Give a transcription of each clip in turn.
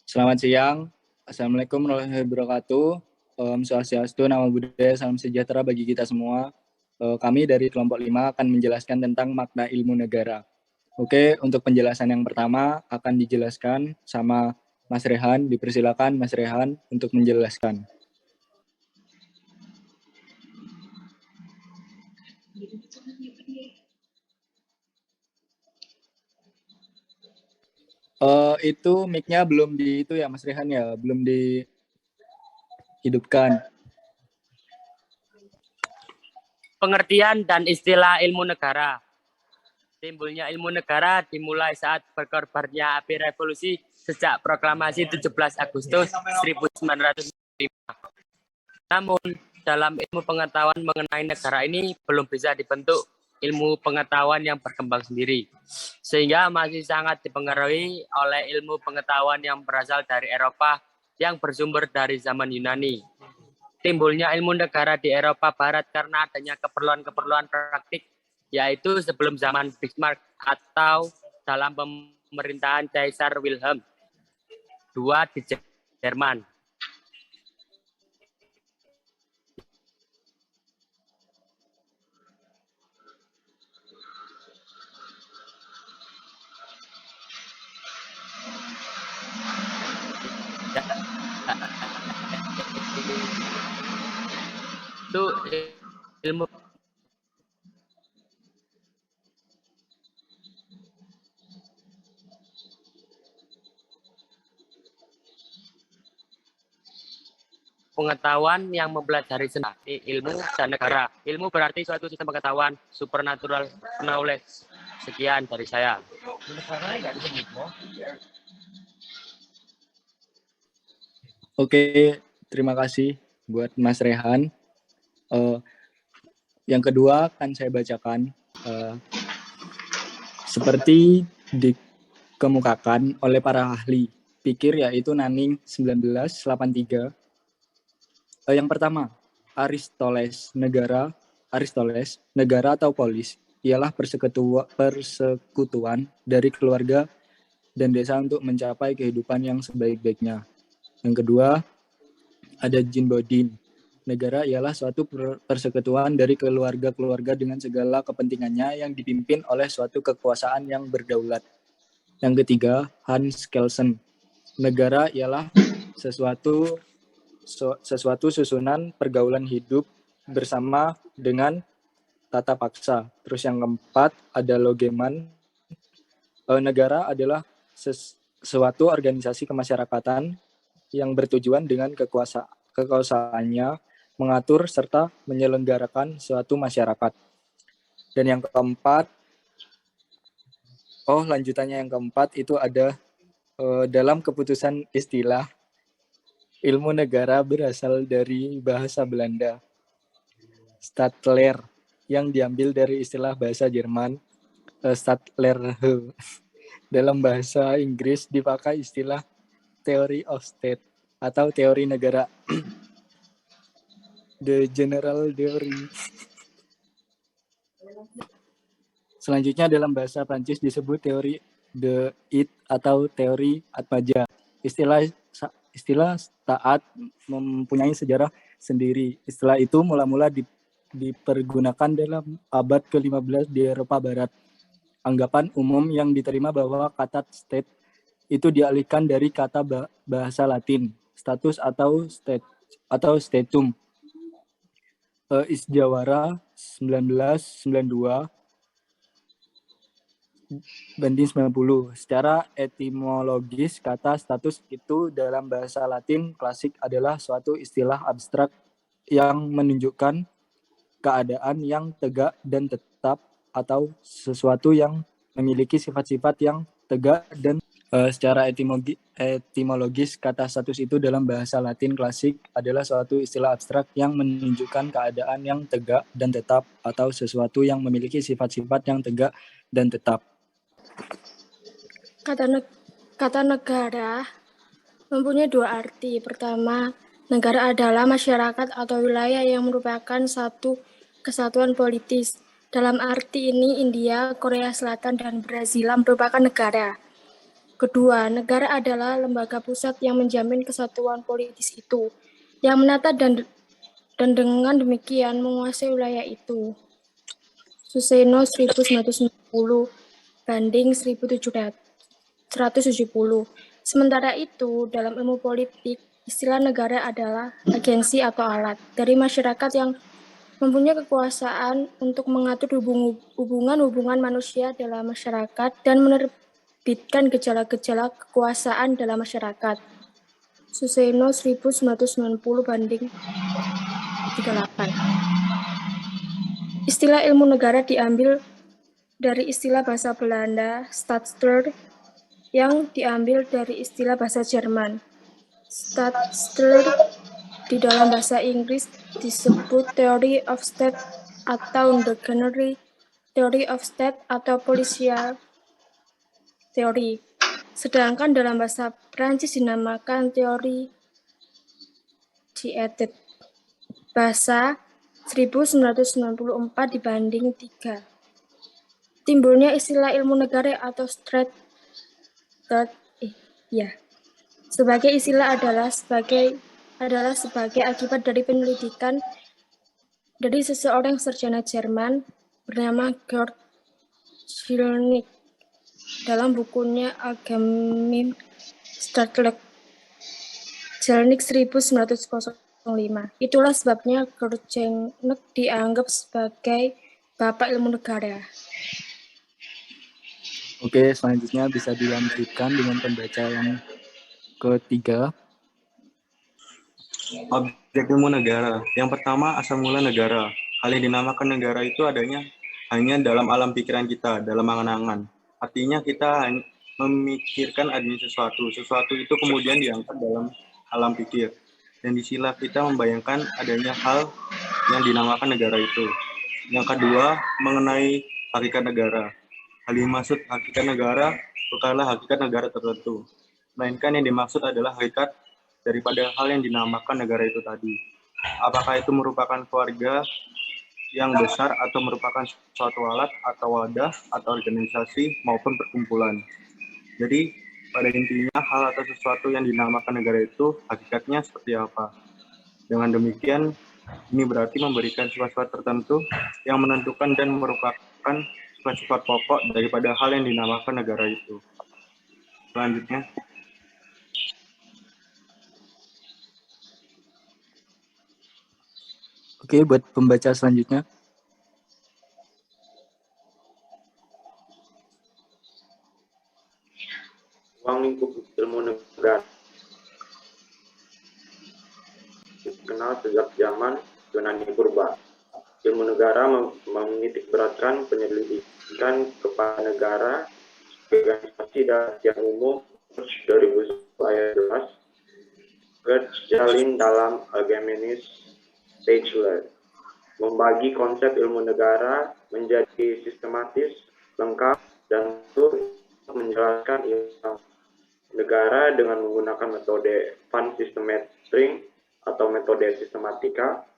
Selamat siang. Assalamualaikum warahmatullahi wabarakatuh. Swastiastu, Namo Buddhaya, salam sejahtera bagi kita semua. Kami dari kelompok 5 akan menjelaskan tentang makna ilmu negara. Oke, untuk penjelasan yang pertama akan dijelaskan sama Mas Rehan. Dipersilakan Mas Rehan untuk menjelaskan. Itu mic-nya belum di itu ya Mas Rehan ya, belum dihidupkan. Pengertian dan istilah ilmu negara. Timbulnya ilmu negara dimulai saat berkorbarnya api revolusi sejak proklamasi 17 Agustus 1945. Namun, dalam ilmu pengetahuan mengenai negara ini belum bisa dibentuk ilmu pengetahuan yang berkembang sendiri, sehingga masih sangat dipengaruhi oleh ilmu pengetahuan yang berasal dari Eropa yang bersumber dari zaman Yunani. Timbulnya ilmu negara di Eropa Barat karena adanya keperluan-keperluan praktik, yaitu sebelum zaman Bismarck atau dalam pemerintahan Kaisar Wilhelm II di Jerman. Itu ilmu pengetahuan yang mempelajari ilmu dan negara. Ilmu berarti suatu sistem pengetahuan, supernatural knowledge. Sekian dari saya. Oke, terima kasih buat Mas Rehan. Yang kedua akan saya bacakan seperti dikemukakan oleh para ahli pikir yaitu Nanning 1983. Yang pertama, Aristoteles, negara atau polis ialah persekutuan dari keluarga dan desa untuk mencapai kehidupan yang sebaik-baiknya. Yang kedua, ada Jean Bodin. Negara ialah suatu persekutuan dari keluarga-keluarga dengan segala kepentingannya yang dipimpin oleh suatu kekuasaan yang berdaulat. Yang ketiga, Hans Kelsen. Negara ialah sesuatu susunan pergaulan hidup bersama dengan tata paksa. Terus yang keempat ada Logeman. Negara adalah suatu organisasi kemasyarakatan yang bertujuan dengan kekuasaannya mengatur serta menyelenggarakan suatu masyarakat. Dan yang keempat, lanjutannya yang keempat itu ada dalam keputusan istilah ilmu negara berasal dari bahasa Belanda, Stadtler, yang diambil dari istilah bahasa Jerman, Stadtlerhe. Dalam bahasa Inggris dipakai istilah theory of state atau teori negara. The general theory. Selanjutnya dalam bahasa Prancis disebut teori de it atau teori Atmaja. Istilah taat mempunyai sejarah sendiri. Istilah itu mula-mula dipergunakan dalam abad ke-15 di Eropa Barat. Anggapan umum yang diterima bahwa kata state itu dialihkan dari kata bahasa Latin, status atau statum. Isjawara 1992 banding 90. Secara etimologis, kata status itu dalam bahasa Latin klasik adalah suatu istilah abstrak yang menunjukkan keadaan yang tegak dan tetap atau sesuatu yang memiliki sifat-sifat yang tegak dan secara etimologis, kata status itu dalam bahasa Latin klasik adalah suatu istilah abstrak yang menunjukkan keadaan yang tegak dan tetap atau sesuatu yang memiliki sifat-sifat yang tegak dan tetap. Kata negara mempunyai dua arti. Pertama, negara adalah masyarakat atau wilayah yang merupakan satu kesatuan politis. Dalam arti ini, India, Korea Selatan, dan Brazil merupakan negara. Kedua, negara adalah lembaga pusat yang menjamin kesatuan politis itu, yang menata dan dengan demikian menguasai wilayah itu. Suseno 1990 banding 170. Sementara itu, dalam ilmu politik, istilah negara adalah agensi atau alat dari masyarakat yang mempunyai kekuasaan untuk mengatur hubungan manusia dalam masyarakat dan menerbitkan gejala-gejala kekuasaan dalam masyarakat. Suseno 1990 banding 38. Istilah ilmu negara diambil dari istilah bahasa Belanda Staatsrecht yang diambil dari istilah bahasa Jerman. Staatsrecht di dalam bahasa Inggris disebut Theory of State atau Dictionary Theory of State atau Political Theory. Sedangkan dalam bahasa Prancis dinamakan teori d'etat. Bahasa 1994 dibanding 3. Timbulnya istilah ilmu negara atau sebagai istilah adalah sebagai akibat dari penyelidikan dari seseorang sarjana Jerman bernama Georg Jellinek dalam bukunya Allgemeine Staatsrecht Jellinek 1905. Itulah sebabnya Georg Jellinek dianggap sebagai bapak ilmu negara. Oke, selanjutnya bisa dilanjutkan dengan pembaca yang ketiga. Objek ilmu negara. Yang pertama, asal mula negara. Hal yang dinamakan negara itu adanya hanya dalam alam pikiran kita, dalam angan-angan. Artinya kita memikirkan adanya sesuatu. Sesuatu itu kemudian diangkat dalam alam pikir. Dan di sila kita membayangkan adanya hal yang dinamakan negara itu. Yang kedua, mengenai hakikat negara. Hal yang dimaksud hakikat negara bukanlah hakikat negara tertentu. Melainkan yang dimaksud adalah hakikat daripada hal yang dinamakan negara itu tadi. Apakah itu merupakan keluarga yang besar atau merupakan suatu alat atau wadah atau organisasi maupun perkumpulan. Jadi pada intinya hal atau sesuatu yang dinamakan negara itu hakikatnya seperti apa. Dengan demikian ini berarti memberikan sifat-sifat tertentu yang menentukan dan merupakan sifat-sifat pokok daripada hal yang dinamakan negara itu. Selanjutnya. Oke, buat pembaca selanjutnya. Ruang lingkup ilmu negara dikenal sejak zaman Yunani purba. Ilmu negara menitikberatkan penyelidikan kepada negara organisasi dan umum 2011 terjalin dalam Allgemeines Staatsrecht, membagi konsep ilmu negara menjadi sistematis, lengkap, dan untuk menjelaskan ilmu negara dengan menggunakan metode Van Systematering atau metode sistematika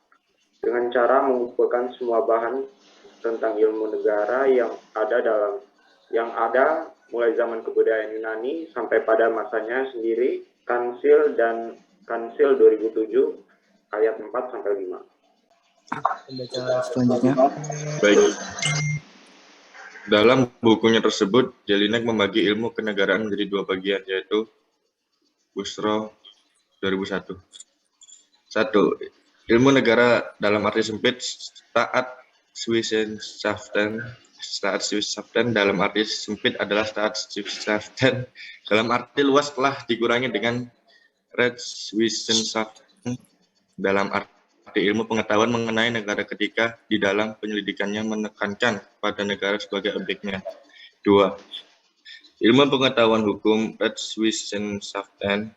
dengan cara mengumpulkan semua bahan tentang ilmu negara yang ada mulai zaman kebudayaan Yunani sampai pada masanya sendiri, Kansil 2007 ayat 4 sampai 5. Pembaca selanjutnya. Baik. Dalam bukunya tersebut, Jellinek membagi ilmu kenegaraan menjadi dua bagian, yaitu Busro 2001. 1. Ilmu negara dalam arti sempit, Staatswissenschaften dalam arti sempit adalah Staatswissenschaften dalam arti luas telah dikurangi dengan Rechtswissenschaften dalam arti ilmu pengetahuan mengenai negara ketika di dalam penyelidikannya menekankan pada negara sebagai objeknya. 2. Ilmu pengetahuan hukum Rechtswissenschaften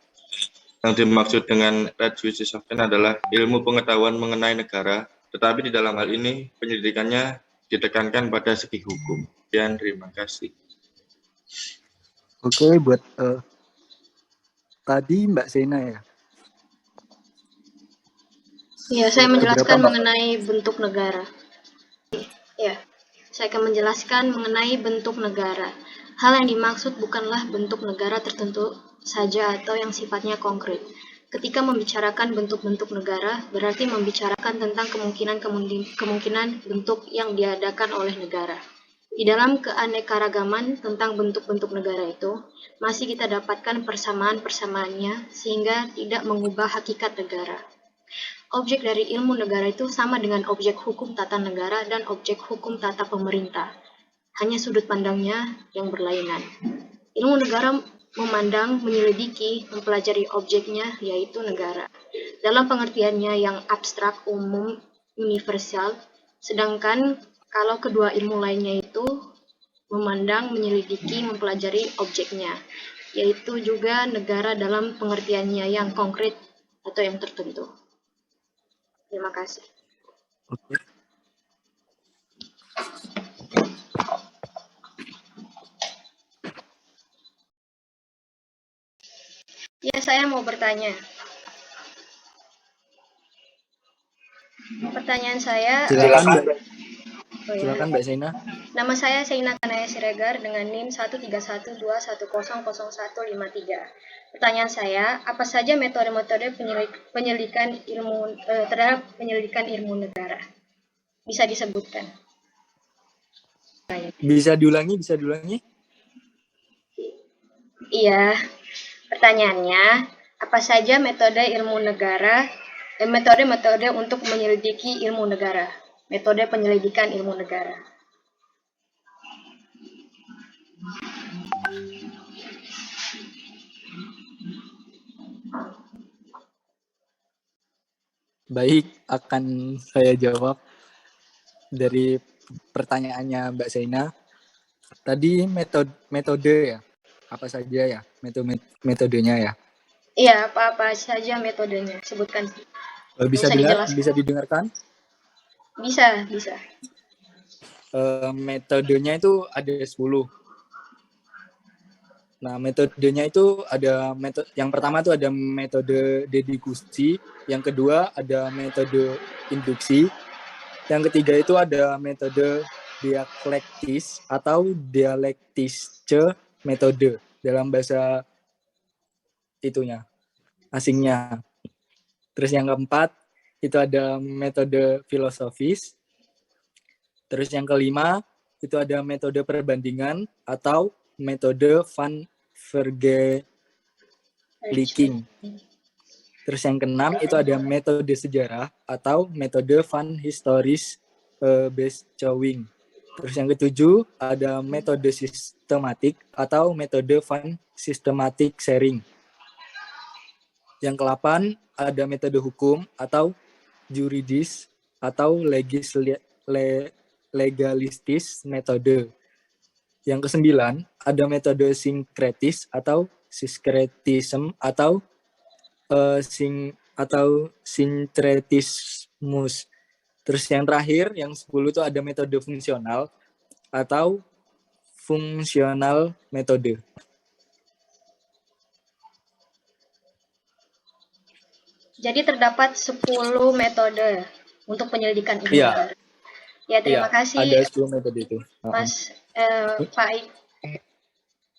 yang dimaksud dengan Rechtswissenschaften adalah ilmu pengetahuan mengenai negara, tetapi di dalam hal ini penyelidikannya ditekankan pada segi hukum. Dan terima kasih. Oke, buat tadi Mbak Sena ya. Ya, saya menjelaskan Keberapa, mengenai bentuk negara. Ya, saya akan menjelaskan mengenai bentuk negara. Hal yang dimaksud bukanlah bentuk negara tertentu saja atau yang sifatnya konkret. Ketika membicarakan bentuk-bentuk negara, berarti membicarakan tentang kemungkinan bentuk yang diadakan oleh negara. Di dalam keanekaragaman tentang bentuk-bentuk negara itu, masih kita dapatkan persamaan-persamaannya sehingga tidak mengubah hakikat negara. Objek dari ilmu negara itu sama dengan objek hukum tata negara dan objek hukum tata pemerintah. Hanya sudut pandangnya yang berlainan. Ilmu negara memandang, menyelidiki, mempelajari objeknya, yaitu negara, dalam pengertiannya yang abstrak, umum, universal, sedangkan kalau kedua ilmu lainnya itu memandang, menyelidiki, mempelajari objeknya, yaitu juga negara dalam pengertiannya yang konkret atau yang tertentu. Terima kasih. Oke. Ya, saya mau bertanya. Pertanyaan saya, Silakan Mbak. oh ya. Silakan Mbak Zaina. Nama saya Seina Kanaya Siregar dengan NIM 131210153. Pertanyaan saya, apa saja metode-metode penyelidikan ilmu terhadap penyelidikan ilmu negara? Bisa disebutkan? Bisa diulangi? Iya. Pertanyaannya, apa saja metode ilmu negara, metode-metode untuk menyelidiki ilmu negara, metode penyelidikan ilmu negara? Baik, akan saya jawab dari pertanyaannya Mbak Zaina. Tadi metode ya, apa saja ya metodenya ya? Iya, apa-apa saja metodenya, sebutkan. Bisa dijelaskan? bisa didengarkan? Bisa. Metodenya itu ada 10. Nah, metodenya itu ada yang pertama itu ada metode dedikusi, yang kedua ada metode induksi, yang ketiga itu ada metode diaklektis atau dialektische metode dalam bahasa itunya, asingnya. Terus yang keempat itu ada metode filosofis. Terus yang kelima itu ada metode perbandingan atau metode van vergelijking. Terus yang keenam itu ada metode sejarah atau metode van historisch beschouwing. Terus yang ketujuh ada metode sistematik atau metode van systematic sharing. Yang ke-8 ada metode hukum atau juridis atau legalistis metode. Yang ke-9 ada metode sinkretis atau synkretism atau sinkretismus. Terus yang terakhir yang 10 itu ada metode fungsional atau fungsional metode. Jadi terdapat 10 metode untuk penyelidikan ilmu negara. Ya, terima kasih. Ada 10 metode itu. Mas Pak Ik.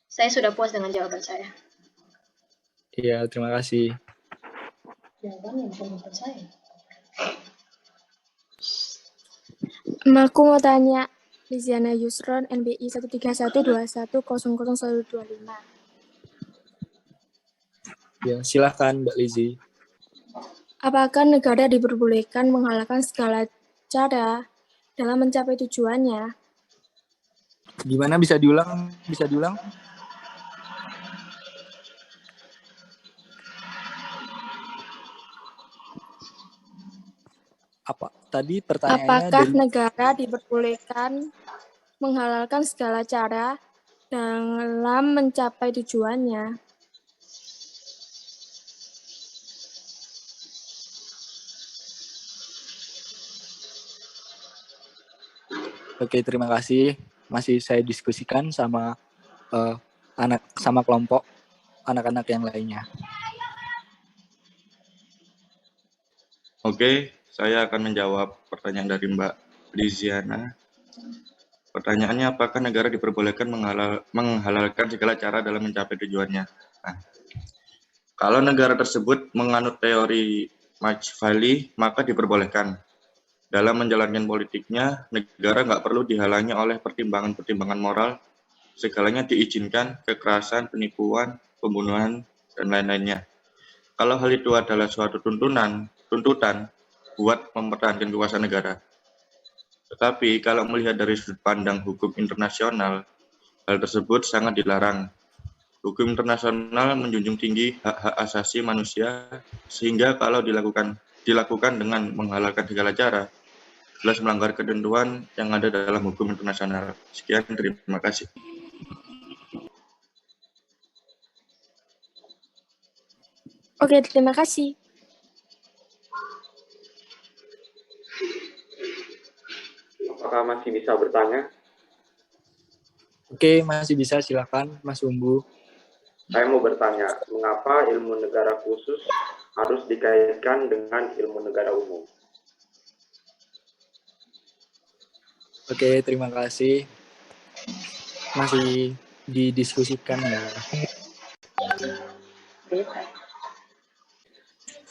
Saya sudah puas dengan jawaban saya. Iya, terima kasih. Jawabannya bukan jawaban saya. Aku mau tanya, Liziana Yusron, NBI 13121000125. Ya, silahkan Mbak Lizzy. Apakah negara diperbolehkan menghalalkan segala cara dalam mencapai tujuannya? Gimana, bisa diulang? Apa tadi pertanyaannya? Apakah negara diperbolehkan menghalalkan segala cara dalam mencapai tujuannya? Oke, terima kasih. Masih saya diskusikan sama kelompok anak-anak yang lainnya. Oke, saya akan menjawab pertanyaan dari Mbak Liziana. Pertanyaannya, apakah negara diperbolehkan menghalalkan segala cara dalam mencapai tujuannya? Nah, kalau negara tersebut menganut teori Machiavelli, maka diperbolehkan. Dalam menjalankan politiknya, negara nggak perlu dihalangi oleh pertimbangan-pertimbangan moral, segalanya diizinkan, kekerasan, penipuan, pembunuhan, dan lain-lainnya. Kalau hal itu adalah suatu tuntutan buat mempertahankan kekuasaan negara. Tetapi kalau melihat dari sudut pandang hukum internasional, hal tersebut sangat dilarang. Hukum internasional menjunjung tinggi hak-hak asasi manusia, sehingga kalau dilakukan dengan menghalalkan segala cara, jelas melanggar ketentuan yang ada dalam hukum internasional. Sekian, terima kasih. Oke, terima kasih. Apakah masih bisa bertanya? Oke, masih bisa, silakan Mas Umbu. Saya mau bertanya, mengapa ilmu negara khusus harus dikaitkan dengan ilmu negara umum? Oke, terima kasih. Masih didiskusikan ya.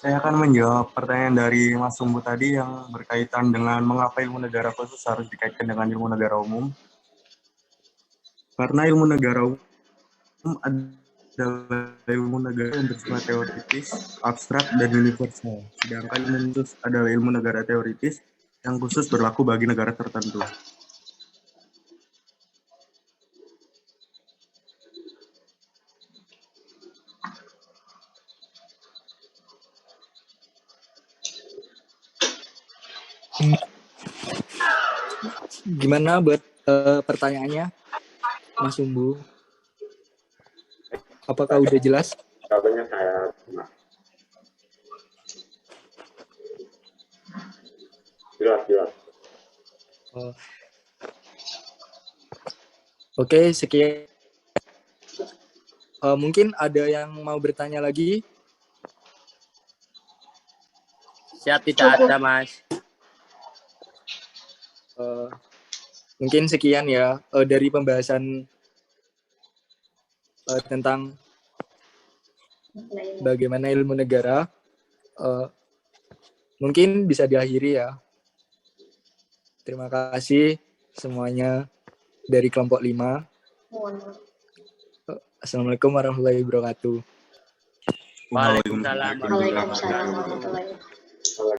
Saya akan menjawab pertanyaan dari Mas Sumbu tadi yang berkaitan dengan mengapa ilmu negara khusus harus dikaitkan dengan ilmu negara umum. Karena ilmu negara umum adalah ilmu negara yang bersifat teoritis, abstrak, dan universal. Sedangkan ilmu khusus adalah ilmu negara teoritis yang khusus berlaku bagi negara tertentu. Gimana buat pertanyaannya, Mas Umbu? Apakah udah jelas? Jawabannya saya terima. Jelas. Oke, sekian. Mungkin ada yang mau bertanya lagi? Saya tidak ada, Mas. Mungkin sekian ya dari pembahasan tentang bagaimana ilmu negara. Mungkin bisa diakhiri ya. Terima kasih semuanya dari kelompok 5. Assalamualaikum warahmatullahi wabarakatuh. Waalaikumsalam warahmatullahi wabarakatuh. Waalaikumsalam warahmatullahi wabarakatuh.